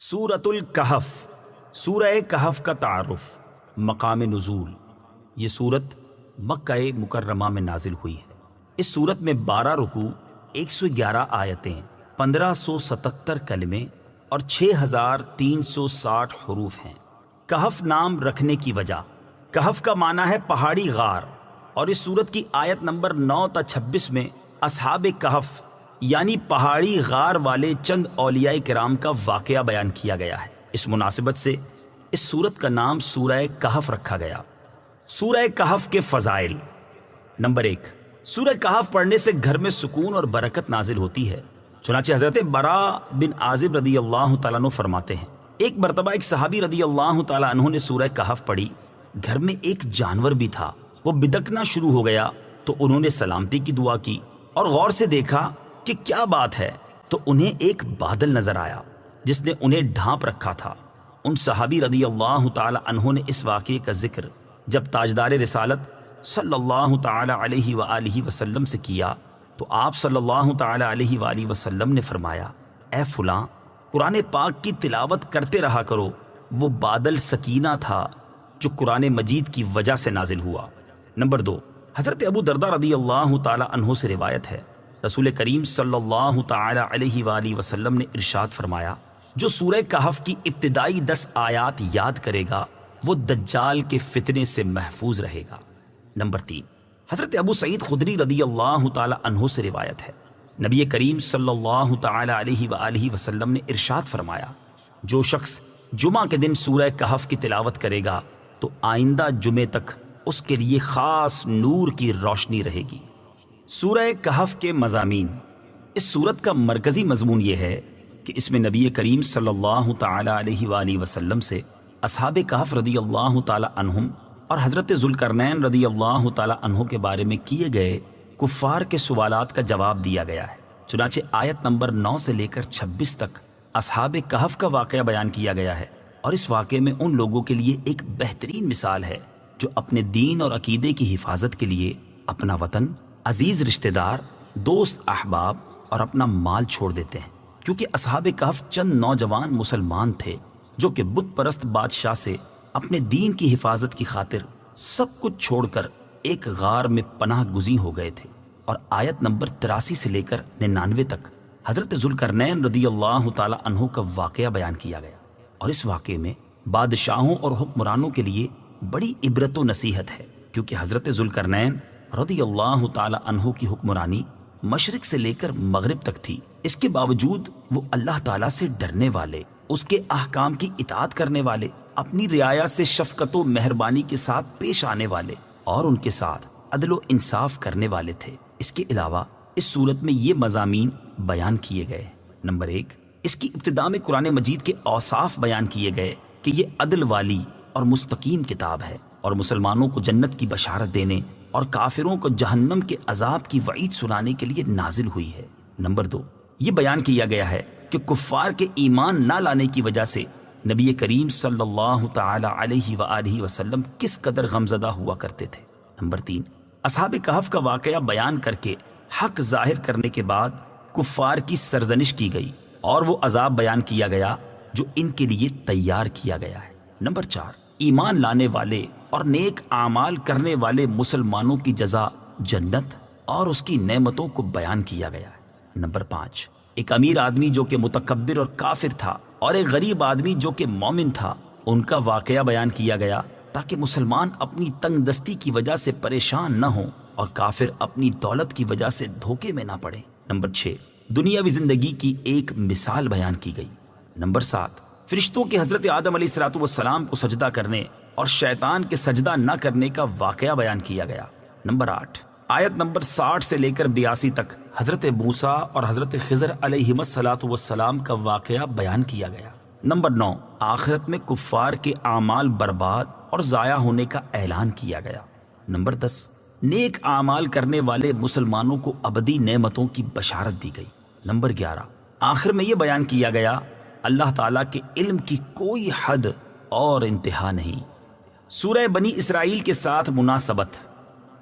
سورۃ الکہف، سورہ کہف کا تعارف، مقام نزول۔ یہ سورت مکہ مکرمہ میں نازل ہوئی ہے۔ اس سورت میں 12 رکوع، 111 آیتیں، 1577 کلمے اور 6360 حروف ہیں۔ کہف نام رکھنے کی وجہ، کہف کا معنی ہے پہاڑی غار، اور اس سورت کی آیت نمبر 9 تا 26 میں اصحاب کہف یعنی پہاڑی غار والے چند اولیاء کرام کا واقعہ بیان کیا گیا ہے۔ اس مناسبت سے اس سورت کا نام سورہ کہف رکھا گیا۔ سورہ کہف کے فضائل۔ نمبر 1، سورہ کہف پڑھنے سے گھر میں سکون اور برکت نازل ہوتی ہے۔ چنانچہ حضرت برا بن عازب رضی اللہ تعالیٰ عنہ فرماتے ہیں، ایک مرتبہ ایک صحابی رضی اللہ تعالیٰ عنہ نے سورہ کہف پڑھی۔ گھر میں ایک جانور بھی تھا، وہ بدکنا شروع ہو گیا تو انہوں نے سلامتی کی دعا کی اور غور سے دیکھا کہ کیا بات ہے، تو انہیں ایک بادل نظر آیا جس نے انہیں ڈھانپ رکھا تھا۔ ان صحابی رضی اللہ تعالی عنہ نے اس واقعے کا ذکر جب تاجدار رسالت صلی اللہ تعالی علیہ وآلہ وسلم سے کیا تو آپ صلی اللہ تعالی علیہ وآلہ وسلم نے فرمایا، اے فلاں، قرآن پاک کی تلاوت کرتے رہا کرو۔ وہ بادل سکینہ تھا جو قرآن مجید کی وجہ سے نازل ہوا۔ نمبر 2، حضرت ابو درداء رضی اللہ تعالی عنہ سے روایت ہے، رسول کریم صلی اللہ تعالی علیہ وآلہ وسلم نے ارشاد فرمایا، جو سورہ کہف کی ابتدائی 10 آیات یاد کرے گا وہ دجال کے فتنے سے محفوظ رہے گا۔ نمبر 3، حضرت ابو سعید خدری رضی اللہ تعالی عنہ سے روایت ہے، نبی کریم صلی اللہ تعالی علیہ وآلہ وسلم نے ارشاد فرمایا، جو شخص جمعہ کے دن سورہ کہف کی تلاوت کرے گا تو آئندہ جمعے تک اس کے لیے خاص نور کی روشنی رہے گی۔ سورہ کہف کے مضامین۔ اس سورت کا مرکزی مضمون یہ ہے کہ اس میں نبی کریم صلی اللہ تعالی علیہ وآلہ وسلم سے اصحاب کہف رضی اللہ تعالی عنہم اور حضرت ذوالقرنین رضی اللہ تعالی عنہ کے بارے میں کیے گئے کفار کے سوالات کا جواب دیا گیا ہے۔ چنانچہ آیت نمبر 9 سے لے کر 26 تک اصحاب کہف کا واقعہ بیان کیا گیا ہے، اور اس واقعے میں ان لوگوں کے لیے ایک بہترین مثال ہے جو اپنے دین اور عقیدے کی حفاظت کے لیے اپنا وطن، عزیز رشتہ دار، دوست احباب اور اپنا مال چھوڑ دیتے ہیں، کیونکہ اصحاب کہف چند نوجوان مسلمان تھے جو کہ بت پرست بادشاہ سے اپنے دین کی حفاظت کی خاطر سب کچھ چھوڑ کر ایک غار میں پناہ گزین ہو گئے تھے۔ اور آیت نمبر 83 سے لے کر 99 تک حضرت ذوالقرنین رضی اللہ تعالی عنہ کا واقعہ بیان کیا گیا، اور اس واقعے میں بادشاہوں اور حکمرانوں کے لیے بڑی عبرت و نصیحت ہے، کیونکہ حضرت ذوالقرنین رضی اللہ تعالی عنہ کی حکمرانی مشرق سے لے کر مغرب تک تھی۔ اس کے باوجود وہ اللہ تعالیٰ سے ڈرنے والے، اس کے احکام کی اطاعت کرنے والے، اپنی رعایا سے شفقت و مہربانی کے ساتھ پیش آنے والے اور ان کے ساتھ عدل و انصاف کرنے والے تھے۔ اس کے علاوہ اس صورت میں یہ مضامین بیان کیے گئے۔ نمبر 1، اس کی ابتدا میں قرآن مجید کے اوصاف بیان کیے گئے کہ یہ عدل والی اور مستقیم کتاب ہے، اور مسلمانوں کو جنت کی بشارت دینے اور کافروں کو جہنم کے عذاب کی وعید سنانے کے لیے نازل ہوئی ہے۔ نمبر 2، یہ بیان کیا گیا ہے کہ کفار کے ایمان نہ لانے کی وجہ سے نبی کریم صلی اللہ تعالی علیہ وآلہ وسلم کس قدر غمزدہ ہوا کرتے تھے۔ نمبر 3، اصحاب کہف کا واقعہ بیان کر کے حق ظاہر کرنے کے بعد کفار کی سرزنش کی گئی اور وہ عذاب بیان کیا گیا جو ان کے لیے تیار کیا گیا ہے۔ نمبر 4، ایمان لانے والے اور نیک اعمال کرنے والے مسلمانوں کی جزا جنت اور اس کی نعمتوں کو بیان کیا گیا ہے۔ نمبر 5، ایک امیر آدمی جو کہ متکبر اور کافر تھا اور ایک غریب آدمی جو کہ مومن تھا، ان کا واقعہ بیان کیا گیا تاکہ مسلمان اپنی تنگ دستی کی وجہ سے پریشان نہ ہوں اور کافر اپنی دولت کی وجہ سے دھوکے میں نہ پڑے۔ نمبر 6، دنیاوی زندگی کی ایک مثال بیان کی گئی۔ نمبر 7، فرشتوں کے حضرت آدم علیہ السلام کو سجدہ کرنے اور شیطان کے سجدہ نہ کرنے کا واقعہ بیان کیا گیا۔ نمبر 8، آیت نمبر 60 سے لے کر 82 تک حضرت موسیٰ اور حضرت خضر علیہم السلام کا واقعہ بیان کیا گیا۔ نمبر 9، آخرت میں کفار کے اعمال برباد اور ضائع ہونے کا اعلان کیا گیا۔ نمبر 10، نیک اعمال کرنے والے مسلمانوں کو ابدی نعمتوں کی بشارت دی گئی۔ نمبر 11، آخر میں یہ بیان کیا گیا اللہ تعالیٰ کے علم کی کوئی حد اور انتہا نہیں۔ سورہ بنی اسرائیل کے ساتھ مناسبت۔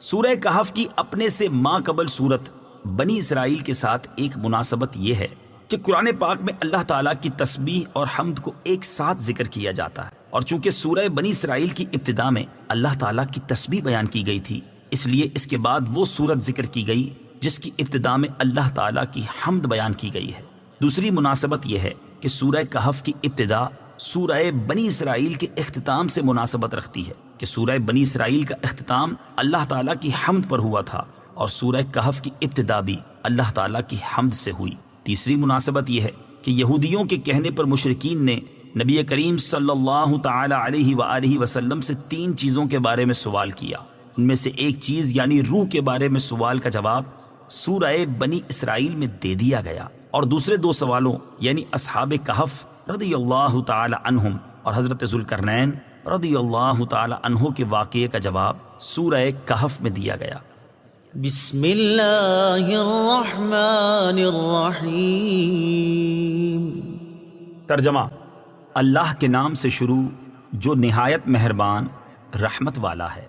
سورہ کہف کی اپنے سے ماقبل سورت بنی اسرائیل کے ساتھ ایک مناسبت یہ ہے کہ قرآن پاک میں اللہ تعالیٰ کی تسبیح اور حمد کو ایک ساتھ ذکر کیا جاتا ہے، اور چونکہ سورہ بنی اسرائیل کی ابتدا میں اللہ تعالیٰ کی تسبیح بیان کی گئی تھی، اس لیے اس کے بعد وہ سورت ذکر کی گئی جس کی ابتدا میں اللہ تعالیٰ کی حمد بیان کی گئی ہے۔ دوسری مناسبت یہ ہے کہ سورہ کہف کی ابتدا سورہ بنی اسرائیل کے اختتام سے مناسبت رکھتی ہے کہ سورہ بنی اسرائیل کا اختتام اللہ تعالیٰ کی حمد پر ہوا تھا، اور سورہ کہف کی ابتدا بھی اللہ تعالیٰ کی حمد سے ہوئی۔ تیسری مناسبت یہ ہے کہ یہودیوں کے کہنے پر مشرکین نے نبی کریم صلی اللہ تعالی علیہ وآلہ وسلم سے 3 چیزوں کے بارے میں سوال کیا۔ ان میں سے ایک چیز یعنی روح کے بارے میں سوال کا جواب سورہ بنی اسرائیل میں دے دیا گیا، اور دوسرے 2 سوالوں یعنی اصحاب کہف رضی اللہ تعالی عنہم اور حضرت ذوالقرنین رضی اللہ تعالی عنہ کے واقعے کا جواب سورہ کہف میں دیا گیا۔ بسم اللہ الرحمن الرحیم۔ ترجمہ: اللہ کے نام سے شروع جو نہایت مہربان رحمت والا ہے۔